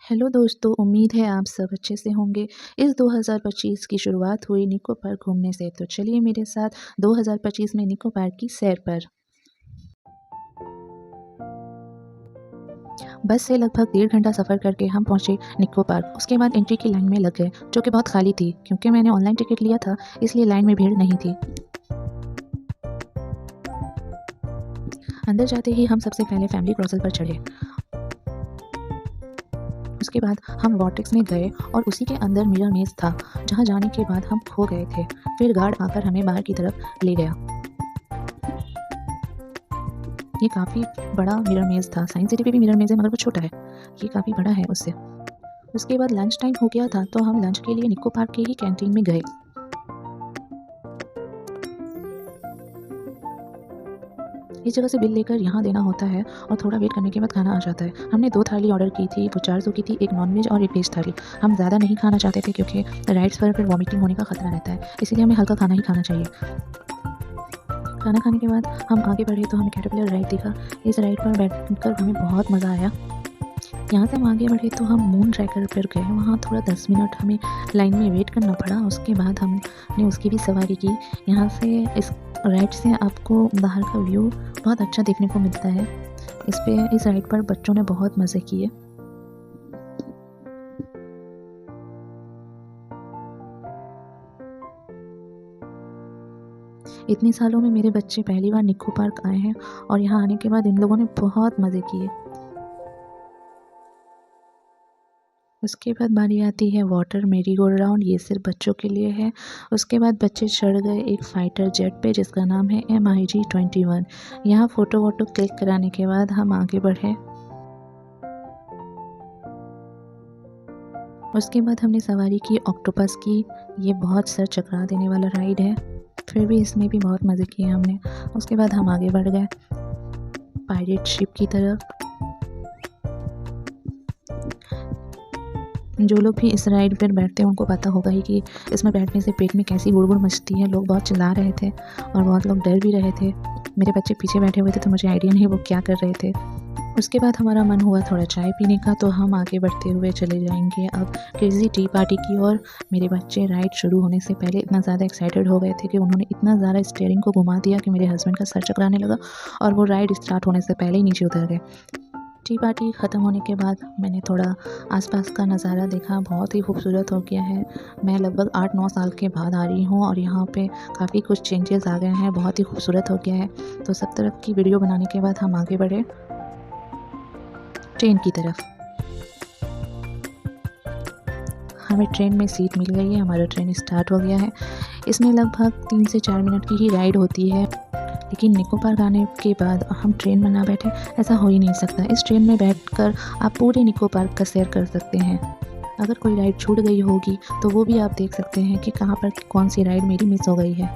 Hello दोस्तों, उम्मीद है आप सब अच्छे से होंगे। इस 2025 की शुरुआत हुई निको पार्क घूमने से, तो चलिए मेरे साथ 2025 में निको पार्क की सैर पर। बस से लगभग 1.5 घंटा सफ़र करके हम पहुंचे निको पार्क। उसके बाद एंट्री की लाइन में लग गए, जो कि बहुत खाली थी। क्योंकि मैंने ऑनलाइन टिकट लिया था, इसलिए लाइन में भीड़ नहीं थी। अंदर जाते ही हम सबसे पहले फैमिली क्रॉसल पर चढ़े। उसके बाद हम वॉर्टेक्स में गए और उसी के अंदर मिरर मेज़ था, जहां जाने के बाद हम खो गए थे। फिर गार्ड आकर हमें बाहर की तरफ ले गया। ये काफ़ी बड़ा मिरर मेज़ था। साइंस सिटी पे भी मिरर मेज़ है, मगर वो छोटा है। ये काफ़ी बड़ा है उससे। उसके बाद लंच टाइम हो गया था, तो हम लंच के लिए निको पार्क के ही कैंटीन में गए। इस जगह से बिल लेकर यहाँ देना होता है और थोड़ा वेट करने के बाद खाना आ जाता है। हमने 2 थाली ऑर्डर की थी, वो 400 की थी, एक नॉन-वेज और एक वेज थाली। हम ज़्यादा नहीं खाना चाहते थे क्योंकि राइड्स पर फिर वॉमिटिंग होने का खतरा रहता है, इसीलिए हमें हल्का खाना ही खाना चाहिए। खाना खाने के बाद हम आगे बढ़े तो हमें कैटरपिलर राइड दिखा। इस राइड पर बैठकर हमें बहुत मज़ा आया। यहाँ से हम आगे बढ़े तो हम मून ट्रैकर पर गए। वहाँ थोड़ा 10 मिनट हमें लाइन में वेट करना पड़ा। उसके बाद हमने उसकी भी सवारी की। यहाँ से इस राइड से आपको बाहर का व्यू बहुत अच्छा देखने को मिलता है। इस राइड पर बच्चों ने बहुत मज़े किए। इतने सालों में मेरे बच्चे पहली बार निको पार्क आए हैं और यहाँ आने के बाद इन लोगों ने बहुत मज़े किए। उसके बाद बारी आती है वाटर मेरी गो राउंड। ये सिर्फ बच्चों के लिए है। उसके बाद बच्चे चढ़ गए एक फाइटर जेट पे, जिसका नाम है MiG-21। यहाँ फ़ोटो वोटो क्लिक कराने के बाद हम आगे बढ़े। उसके बाद हमने सवारी की ऑक्टोपस की। ये बहुत सर चकरा देने वाला राइड है, फिर भी इसमें भी बहुत मज़े किए हमने। उसके बाद हम आगे बढ़ गए पायरेट शिप की तरफ। जो लोग भी इस राइड पर बैठते हैं उनको पता होगा ही कि इसमें बैठने से पेट में कैसी गुड़गुड़ मचती है। लोग बहुत चिल्ला रहे थे और बहुत लोग डर भी रहे थे। मेरे बच्चे पीछे बैठे हुए थे, तो मुझे आइडिया नहीं वो क्या कर रहे थे। उसके बाद हमारा मन हुआ थोड़ा चाय पीने का, तो हम आगे बढ़ते हुए चले जाएंगे अब क्रेज़ी टी पार्टी की ओर। मेरे बच्चे राइड शुरू होने से पहले इतना ज़्यादा एक्साइटेड हो गए थे कि उन्होंने इतना ज़्यादा स्टीयरिंग को घुमा दिया कि मेरे हस्बैंड का सर चकराने लगा और वो राइड स्टार्ट होने से पहले ही नीचे उतर गए। टी पार्टी ख़त्म होने के बाद मैंने थोड़ा आसपास का नज़ारा देखा। बहुत ही खूबसूरत हो गया है। मैं लगभग 8-9 साल के बाद आ रही हूँ और यहाँ पे काफ़ी कुछ चेंजेस आ गए हैं। बहुत ही खूबसूरत हो गया है। तो सब तरफ की वीडियो बनाने के बाद हम आगे बढ़े ट्रेन की तरफ। हमें ट्रेन में सीट मिल गई है। हमारा ट्रेन स्टार्ट हो गया है। इसमें लगभग 3 से 4 मिनट की ही राइड होती है, लेकिन निको पार्क आने के बाद हम ट्रेन में ना बैठे, ऐसा हो ही नहीं सकता। इस ट्रेन में बैठकर आप पूरे निको पार्क का सैर कर सकते हैं। अगर कोई राइड छूट गई होगी तो वो भी आप देख सकते हैं कि कहाँ पर कौन सी राइड मेरी मिस हो गई है।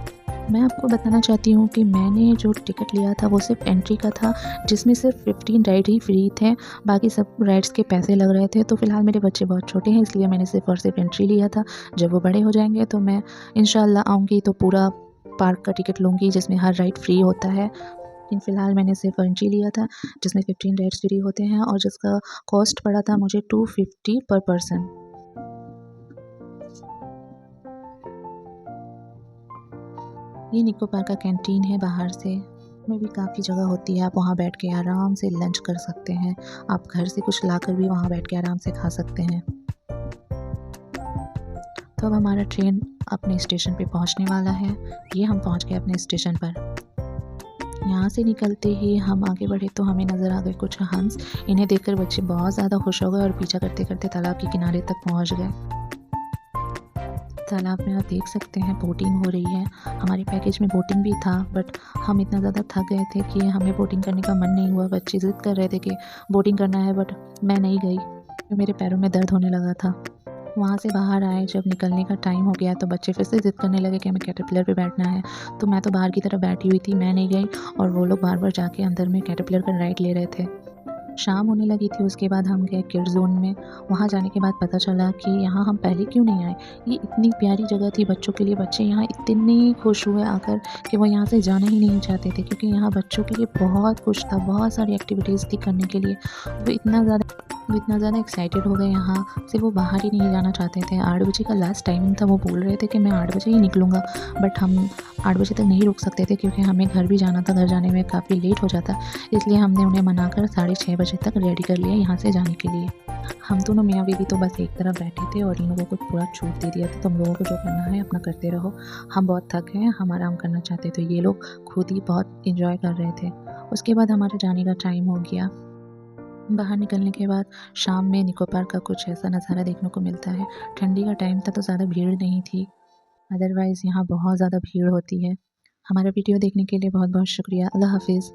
मैं आपको बताना चाहती हूँ कि मैंने जो टिकट लिया था वो सिर्फ एंट्री का था, जिसमें सिर्फ 15 राइड ही फ्री थे। बाकी सब राइड्स के पैसे लग रहे थे। तो फ़िलहाल मेरे बच्चे बहुत छोटे हैं, इसलिए मैंने सिर्फ और सिर्फ एंट्री लिया था। जब वो बड़े हो जाएंगे तो मैं इंशाल्लाह आऊँगी तो पूरा पार्क का टिकट लूँगी, जिसमें हर राइड फ्री होता है। लेकिन फ़िलहाल मैंने सिर्फ एंट्री लिया था, जिसमें 15 राइड्स फ्री होते हैं और जिसका कॉस्ट पड़ा था मुझे 250 पर पर्सन। ये निको पार्क का कैंटीन है। बाहर से में भी काफ़ी जगह होती है, आप वहाँ बैठ के आराम से लंच कर सकते हैं। आप घर से कुछ लाकर भी वहाँ बैठ के आराम से खा सकते हैं। तो अब हमारा ट्रेन अपने स्टेशन पे पहुँचने वाला है। ये हम पहुँच गए अपने स्टेशन पर। यहाँ से निकलते ही हम आगे बढ़े तो हमें नज़र आ गए कुछ हंस। इन्हें देखकर बच्चे बहुत ज़्यादा खुश हो गए और पीछा करते करते तालाब के किनारे तक पहुँच गए। तालाब में आप देख सकते हैं बोटिंग हो रही है। हमारे पैकेज में बोटिंग भी था, बट हम इतना ज़्यादा थक गए थे कि हमें बोटिंग करने का मन नहीं हुआ। बच्चे ज़िद कर रहे थे कि बोटिंग करना है, बट मैं नहीं गई क्योंकि मेरे पैरों में दर्द होने लगा था। वहाँ से बाहर आए, जब निकलने का टाइम हो गया तो बच्चे फिर से ज़िद करने लगे कि हमें कैटरपिलर पे बैठना है। तो मैं तो बाहर की तरफ बैठी हुई थी, मैं नहीं गई और वो लोग बार-बार जाके अंदर में कैटरपिलर का राइड ले रहे थे। शाम होने लगी थी। उसके बाद हम गए किड ज़ोन में। वहाँ जाने के बाद पता चला कि यहाँ हम पहले क्यों नहीं आए। ये इतनी प्यारी जगह थी बच्चों के लिए। बच्चे यहाँ इतने खुश हुए आकर कि वो यहाँ से जाना ही नहीं चाहते थे, क्योंकि यहाँ बच्चों के लिए बहुत कुछ था, बहुत सारी एक्टिविटीज़ थी करने के लिए। वो इतना ज़्यादा वो इतना ज़्यादा एक्साइटेड हो गए यहाँ से, वो बाहर ही नहीं जाना चाहते थे। 8 बजे का लास्ट टाइम था, वो बोल रहे थे कि मैं 8 बजे ही निकलूँगा, बट हम 8 बजे तक नहीं रुक सकते थे क्योंकि हमें घर भी जाना था। घर जाने में काफ़ी लेट हो जाता, इसलिए हमने उन्हें मनाकर 6:30 बजे तक रेडी कर लिया यहाँ से जाने के लिए। हम दोनों मियाँ बीवी तो बस एक तरफ बैठे थे और इन लोगों को पूरा छूट दे दिया था, तुम लोगों को जो करना है अपना करते रहो, हम बहुत थक गए हैं, हम आराम करना चाहते थे। ये लोग खुद ही बहुत इंजॉय कर रहे थे। उसके बाद हमारे जाने का टाइम हो गया। बाहर निकलने के बाद शाम में निको पार्क का कुछ ऐसा नज़ारा देखने को मिलता है। ठंडी का टाइम था तो ज़्यादा भीड़ नहीं थी, अदरवाइज़ यहाँ बहुत ज़्यादा भीड़ होती है। हमारा वीडियो देखने के लिए बहुत बहुत शुक्रिया। अल्लाह हाफ़िज़।